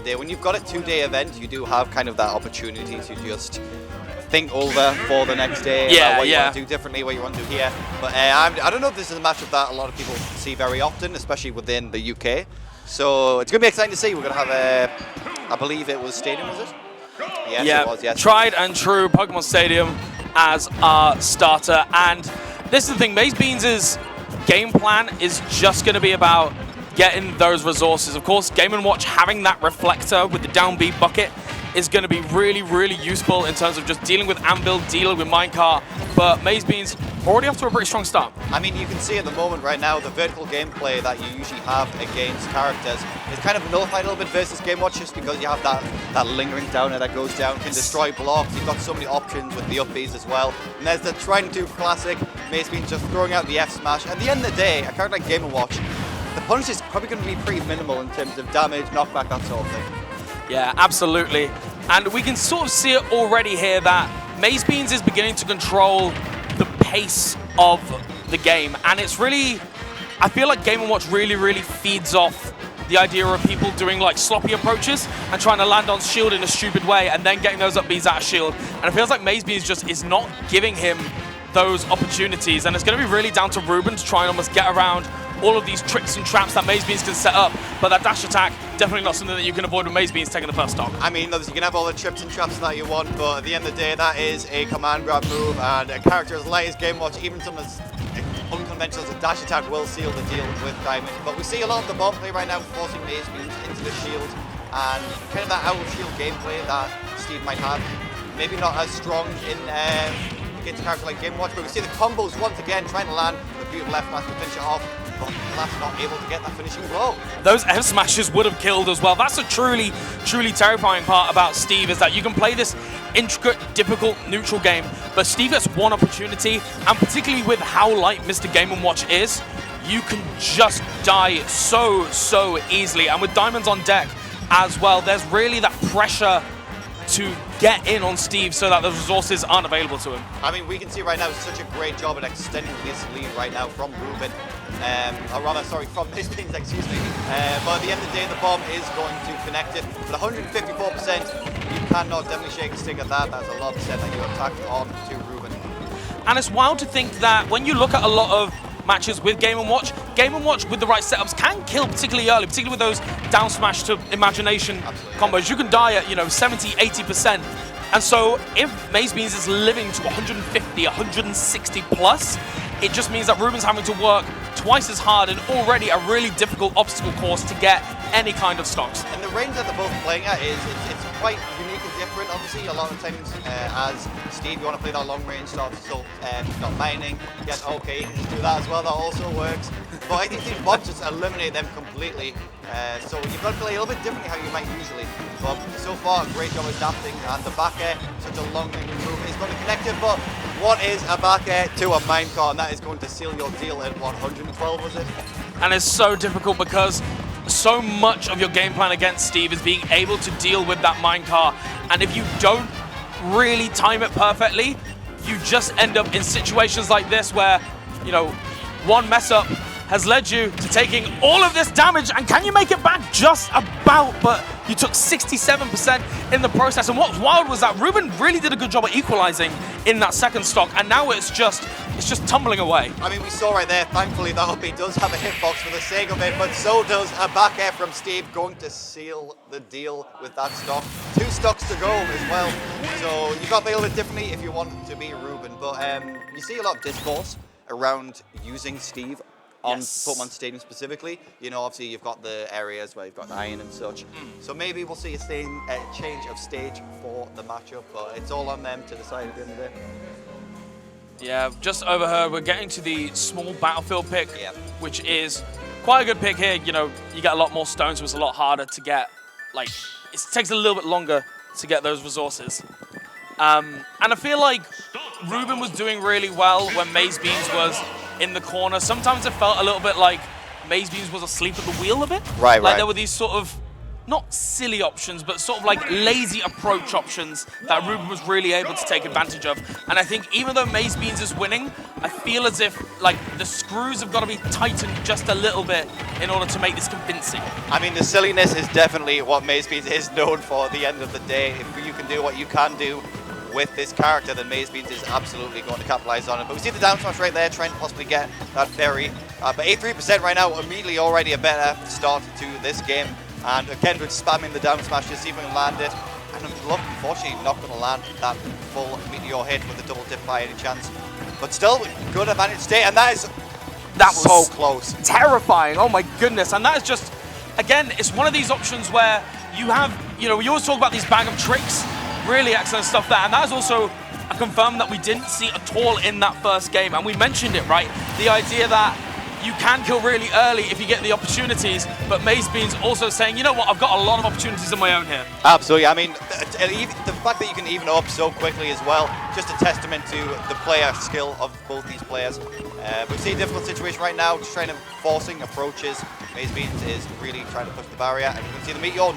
day, when you've got a 2-day event, you do have kind of that opportunity to just think over for the next day about what you want to do differently, what you want to do here. But I don't know if this is a matchup that a lot of people see very often, especially within the UK. So it's going to be exciting to see. We're going to have I believe it was Stadium, was it? Yes, yeah, it was, yes. Tried and true Pokemon Stadium as our starter. And this is the thing, MazeBeans' game plan is just going to be about getting those resources. Of course, Game & Watch having that reflector with the down B bucket is going to be really, really useful in terms of just dealing with Anvil, dealing with Minecart, but MazeBeans already off to a pretty strong start. I mean, you can see at the moment right now, the vertical gameplay that you usually have against characters is kind of nullified a little bit versus Game Watch, just because you have that lingering downer that goes down, can destroy blocks. You've got so many options with the up Bs as well. And there's the try and do classic, MazeBeans just throwing out the F smash. At the end of the day, a character like Game & Watch, the punish is probably going to be pretty minimal in terms of damage, knockback, that sort of thing. Yeah, absolutely. And we can sort of see it already here that MazeBeans is beginning to control the pace of the game. And it's really, I feel like Game & Watch really, really feeds off the idea of people doing like sloppy approaches and trying to land on shield in a stupid way and then getting those up Bs out of shield. And it feels like MazeBeans just is not giving him those opportunities. And it's going to be really down to Ruben to try and almost get around all of these tricks and traps that MazeBeans can set up, but that dash attack, definitely not something that you can avoid with MazeBeans taking the first stock. I mean, obviously you can have all the trips and traps that you want, but at the end of the day, that is a command grab move, and a character as light as Game Watch, even something as unconventional as a dash attack, will seal the deal with Diamond. But we see a lot of the bomb play right now, forcing MazeBeans into the shield, and kind of that out of shield gameplay that Steve might have. Maybe not as strong in against a character like Game Watch, but we see the combos once again trying to land the beautiful left smash to finish it off. But that's not able to get that finishing blow. Those F smashes would have killed as well. That's a truly, truly terrifying part about Steve, is that you can play this intricate, difficult, neutral game, but Steve gets one opportunity, and particularly with how light Mr. Game & Watch is, you can just die so easily. And with diamonds on deck as well, there's really that pressure to get in on Steve so that the resources aren't available to him. I mean, we can see right now such a great job at extending this lead right now from Ruben. Or rather, sorry, from MazeBeans, excuse me. But at the end of the day, the bomb is going to connect it. But 154%, you cannot definitely shake a stick at that. That's a lot said that you attacked on to Ruben. And it's wild to think that when you look at a lot of matches with Game & Watch with the right setups can kill particularly early, particularly with those down smash to imagination combos. You can die at, 70, 80%. And so if MazeBeans is living to 150, 160 plus, it just means that Ruben's having to work twice as hard and already a really difficult obstacle course to get any kind of stocks. And the range that they're both playing at is it's quite unique and different. Obviously, a lot of times as Steve, you want to play that long range stuff, so not mining. Yes, okay, you can just do that as well. That also works. But I think these bots just eliminate them completely. So you've got to play a little bit differently how you might usually. But so far, great job adapting. And the back air, such a long range move, is going to connect it. But what is a back air to a minecart? And that is going to seal your deal at 112, was it? And it's so difficult because so much of your game plan against Steve is being able to deal with that minecart. And if you don't really time it perfectly, you just end up in situations like this where, one mess up has led you to taking all of this damage. And can you make it back? Just about, but you took 67% in the process. And what's wild was that Ruben really did a good job at equalizing in that second stock, and now it's just tumbling away. I mean, we saw right there, thankfully that up B does have a hitbox for the sake of it, but so does a back air from Steve, going to seal the deal with that stock. 2 stocks to go as well, so you've got to play a little bit differently if you want to be Ruben. But you see a lot of discourse around using Steve on Pokemon Stadium specifically. Obviously you've got the areas where you've got iron and such. So maybe we'll see a change of stage for the matchup, but it's all on them to decide at the end of the day. Yeah, just overheard, we're getting to the small battlefield pick, which is quite a good pick here. You get a lot more stones, so it's a lot harder to get, it takes a little bit longer to get those resources. And I feel like Ruben was doing really well when MazeBeans was in the corner. Sometimes it felt a little bit like MazeBeans was asleep at the wheel a bit. Right. There were these sort of not silly options, but sort of like lazy approach options that Ruben was really able to take advantage of. And I think even though MazeBeans is winning, I feel as if like the screws have got to be tightened just a little bit in order to make this convincing. I mean, the silliness is definitely what MazeBeans is known for at the end of the day. If you can do what you can do with this character, then MazeBeans is absolutely going to capitalize on it. But we see the down smash right there, trying to possibly get that berry. But 83% right now, immediately already a better start to this game. And again, with spamming the down smash, just see if we can land it. And unfortunately, not going to land that full meteor hit with the double dip by any chance. But still, good advantage state, and that was so close. Terrifying, oh my goodness. And that is just, again, it's one of these options where you have, you know, we always talk about these bag of tricks, really excellent stuff there. And that is also a confirm that we didn't see at all in that first game. And we mentioned it, right? The idea that you can kill really early if you get the opportunities, but MazeBeans also saying, you know what, I've got a lot of opportunities of my own here. Absolutely. I mean, the fact that you can even up so quickly as well, just a testament to the player skill of both these players. We see a difficult situation right now, just trying to forcing approaches. MazeBeans is really trying to push the barrier, and you can see the meteor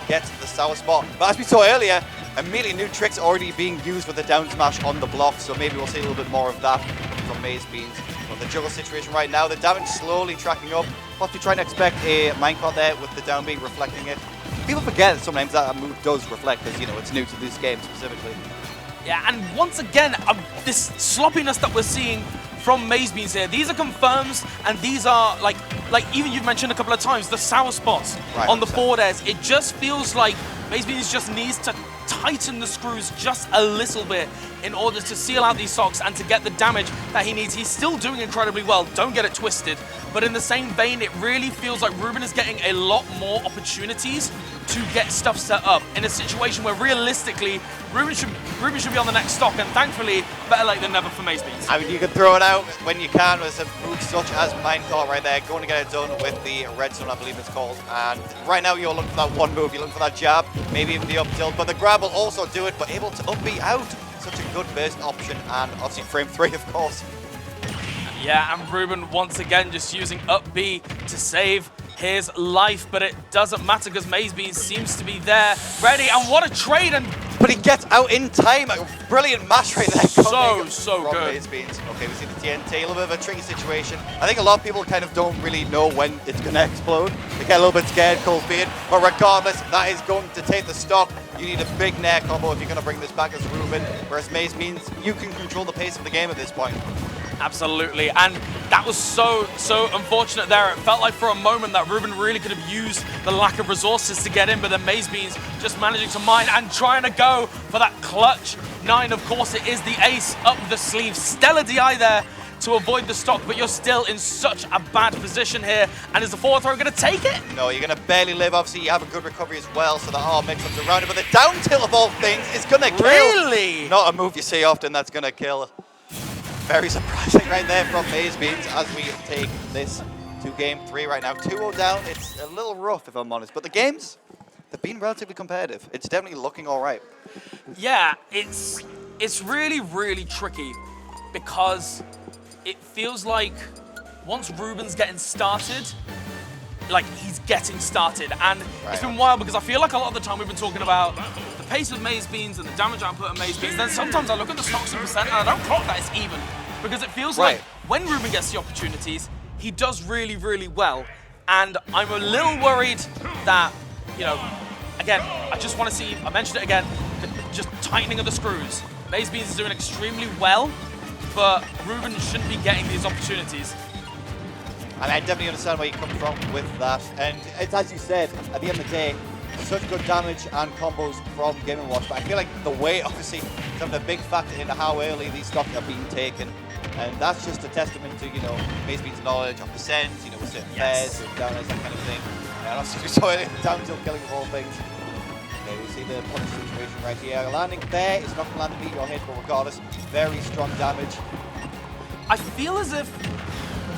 gets the sour spot. But as we saw earlier, immediately new tricks already being used with the down smash on the block, so maybe we'll see a little bit more of that from MazeBeans. But the juggle situation right now, the damage slowly tracking up. Possibly trying to expect a minecart there with the down B reflecting it. People forget that sometimes that move does reflect, because, you know, it's new to this game specifically. Yeah, and once again, this sloppiness that we're seeing from MazeBeans here, these are confirms, and these are like even you've mentioned a couple of times, the sour spots on the forward airs. It just feels like MazeBeans just needs to tighten the screws just a little bit in order to seal out these socks and to get the damage that he needs. He's still doing incredibly well, don't get it twisted, but in the same vein, it really feels like Ruben is getting a lot more opportunities to get stuff set up in a situation where realistically, Ruben should be on the next stock, and thankfully, better late than never for MazeBeans. I mean, you can throw it out when you can with a move such as Minecart right there, going to get it done with the redstone, I believe it's called. And right now, you're looking for that one move, you're looking for that jab, maybe even the up tilt, but the grab will also do it, but able to up B out. Such a good burst option, and obviously frame 3, of course. Yeah, and Ruben once again just using up B to save his life, but it doesn't matter because MazeBeans seems to be there, ready, and what a trade! But he gets out in time. A brilliant mash right there. So good. MazeBeans. Okay, we see the TNT, a little bit of a tricky situation. I think a lot of people kind of don't really know when it's going to explode. They get a little bit scared, cold feared, but regardless, that is going to take the stock. You need a big nair combo if you're going to bring this back as Ruben, whereas MazeBeans, you can control the pace of the game at this point. Absolutely, and that was so unfortunate there. It felt like for a moment that Ruben really could have used the lack of resources to get in, but then MazeBeans just managing to mine and trying to go for that clutch 9. Of course, it is the ace up the sleeve. Stellar DI there to avoid the stock, but you're still in such a bad position here. And is the forward throw going to take it? No, you're going to barely live. Obviously, you have a good recovery as well, so that arm mix comes around it, but the down tilt of all things is going to kill. Really? Not a move you see often that's going to kill. Very surprising right there from MazeBeans as we take this to game 3 right now. 2-0 down. It's a little rough, if I'm honest, but the games, they've been relatively competitive. It's definitely looking all right. Yeah, it's really tricky because it feels like once Ruben's getting started, like he's getting started, and it's been wild because I feel like a lot of the time we've been talking about the pace of MazeBeans and the damage output of MazeBeans, then sometimes I look at the stocks and percent and I don't clock that it's even, because it feels like when Ruben gets the opportunities, he does really well, and I'm a little worried that, you know, again, I just want to see, I mentioned it again, just tightening of the screws. MazeBeans is doing extremely well, but Ruben shouldn't be getting these opportunities. And I definitely understand where you come from with that. And it's as you said, at the end of the day, such good damage and combos from Game & Watch. But I feel like the weight, obviously, is having a big factor into how early these stocks are being taken. And that's just a testament to, you know, MazeBeans' knowledge of percents, you know, with certain pairs, with downers, that kind of thing. And obviously, we saw it in down tilt killing of all things. Okay, we see the punish situation right here. Landing there is not going to land a meteor hit, but regardless, very strong damage. I feel as if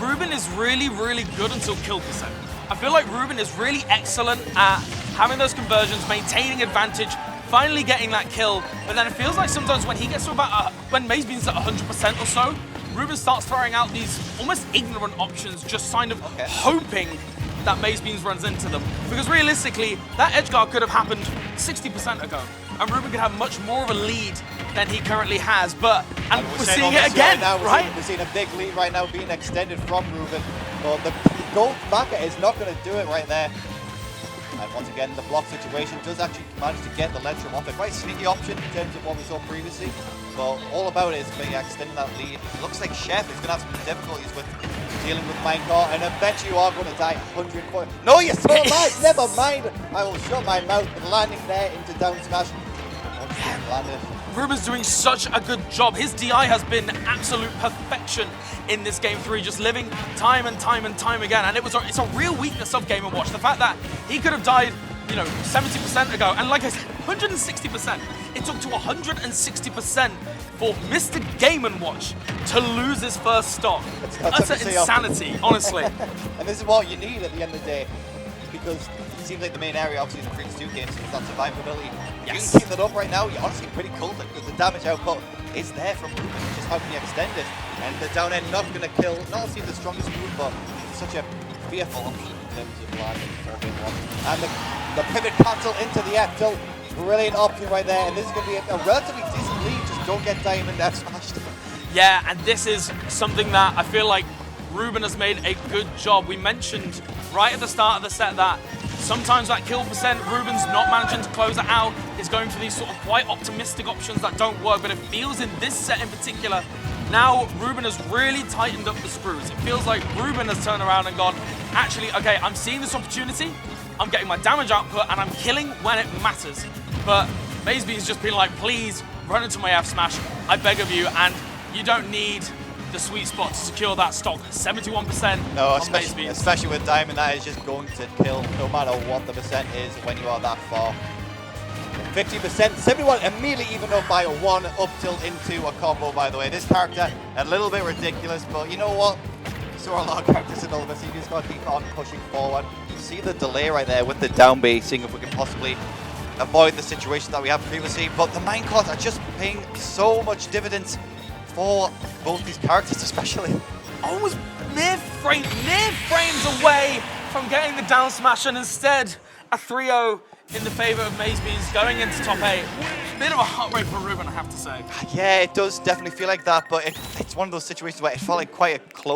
Ruben is really good until kill percent. I feel like Ruben is really excellent at having those conversions, maintaining advantage, finally getting that kill, but then it feels like sometimes when he gets to about, when MazeBeans at 100% or so, Ruben starts throwing out these almost ignorant options, just kind of hoping that MazeBeans runs into them. Because realistically, that edge guard could have happened 60% ago. And Ruben could have much more of a lead than he currently has. But we're seeing it again, right? We're seeing a big lead right now being extended from Ruben. But the gold backer is not going to do it right there. And once again, the block situation does actually manage to get the ledge from off. A quite sneaky option in terms of what we saw previously. But all about it is being extending that lead. It looks like Chef is going to have some difficulties with dealing with minecart, and eventually you are going to die 100 points. No, you're so alive! Never mind! I will shut my mouth, but landing there into down smash. Once again, landed. Ruben's doing such a good job. His DI has been absolute perfection in this Game 3, just living time and time and time again. And it's a real weakness of Game & Watch. The fact that he could have died, 70% ago. And like I said, 160%. It took to 160% for Mr. Game & Watch to lose his first stock. That's insanity, honestly. And this is what you need at the end of the day, because it seems like the main area, obviously, in the previous 2 games is that survivability. Yes. You can keep that up right now, you're honestly pretty cool because the damage output is there from Ruben. It's just how can you extend it? And the down end not going to kill, not only the strongest move, but such a fearful option in terms of landing 4v1. And the pivot cancel into the F tilt. Brilliant option right there, and this is going to be a relatively decent lead. Just don't get Diamond F smashed. Yeah, and this is something that I feel like Ruben has made a good job. We mentioned right at the start of the set that sometimes that kill percent, Ruben's not managing to close it out, is going for these sort of quite optimistic options that don't work, but it feels in this set in particular, now Ruben has really tightened up the screws. It feels like Ruben has turned around and gone, actually, okay, I'm seeing this opportunity, I'm getting my damage output, and I'm killing when it matters. But MazeBeans just been like, please run into my F smash, I beg of you, and you don't need the sweet spot to secure that stock. 71% no, on MazeBeans. Especially with Diamond, that is just going to kill no matter what the percent is when you are that far. 50%, 71 immediately even up by 1 up tilt into a combo, by the way. This character, a little bit ridiculous, but you know what? We saw a lot of characters in Ultimate, so you just got to keep on pushing forward. You see the delay right there with the down B, seeing if we can possibly avoid the situation that we had previously, but the minecarts are just paying so much dividends for both these characters, especially. Almost mere frames away from getting the down smash, and instead a 3-0 in the favor of MazeBeans going into top 8. Bit of a heartbreak for Ruben, I have to say. Yeah, it does definitely feel like that, but it's one of those situations where it felt like quite a close